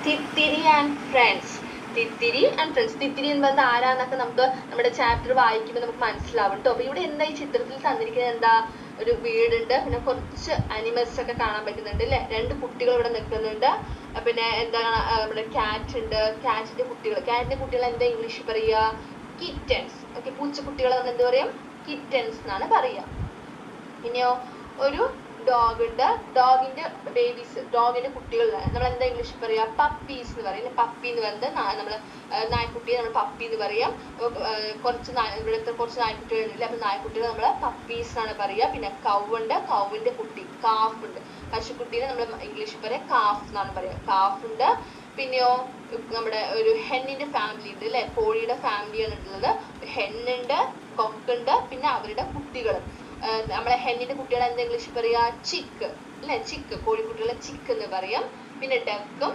തിത്തിരി and friends. Thithiri and friends. Thithiri എന്ന് പറഞ്ഞാൽ ആരാന്നൊക്കെ നമുക്ക് നമ്മുടെ ചാപ്റ്റർ വായിക്കുമ്പോൾ നമുക്ക് മനസ്സിലാവും കേട്ടോ. അപ്പൊ ഇവിടെ എന്താ ഈ ചിത്രത്തിൽ തന്നിരിക്കുന്നത്? എന്താ, ഒരു വീടുണ്ട്, പിന്നെ കുറച്ച് അനിമൽസ് ഒക്കെ കാണാൻ പറ്റുന്നുണ്ട് അല്ലെ. രണ്ട് കുട്ടികൾ ഇവിടെ നിൽക്കുന്നുണ്ട്. പിന്നെ എന്താണ്, നമ്മുടെ ക്യാറ്റ് ഉണ്ട്, ക്യാറ്റിന്റെ കുട്ടികൾ എന്താ ഇംഗ്ലീഷിൽ പറയുക? കിറ്റൻസ്. ഓക്കെ, പൂച്ചക്കുട്ടികളെ നമ്മൾ എന്താ പറയാം? കിറ്റൻസ് എന്നാണ് പറയുക. പിന്നെയോ ഒരു ഡോഗ് ഉണ്ട്, ഡോഗിന്റെ ബേബീസ്, ഡോഗിന്റെ കുട്ടികൾ നമ്മൾ എന്താ ഇംഗ്ലീഷിൽ പറയാ? പപ്പീസ് എന്ന് പറയും. പപ്പി എന്ന് പറയുന്നത് നമ്മൾ നായ്ക്കുട്ടിയെ നമ്മൾ പപ്പി എന്ന് പറയാം. ഇവിടുത്തെ കുറച്ച് നായ്ക്കുട്ടികളുണ്ടല്ലേ, അപ്പൊ നായ്ക്കുട്ടികൾ നമ്മൾ പപ്പീസ് എന്നാണ് പറയുക. പിന്നെ കൗ ഉണ്ട്, കൗവിന്റെ കുട്ടി കാഫ് ഉണ്ട്. പശുക്കുട്ടീനെ നമ്മൾ ഇംഗ്ലീഷിൽ പറയാം കാഫ് എന്നാണ് പറയുക. കാഫ് ഉണ്ട്. പിന്നെയോ നമ്മുടെ ഒരു ഹെന്നിന്റെ ഫാമിലി ഉണ്ട് അല്ലെ, കോഴിയുടെ ഫാമിലിയാണ് ഉള്ളത്. ഹെന്നുണ്ട്, കൊക്കുണ്ട്, പിന്നെ അവരുടെ കുട്ടികൾ. നമ്മളെ ഹെന്നിന്റെ കുട്ടികളെ എന്താ ഇംഗ്ലീഷിൽ പറയാ? ചിക്ക് അല്ലെ, ചിക്ക്. കോഴിക്കുട്ടികളെ ചിക്ക് എന്ന് പറയാം. പിന്നെ ഡക്കും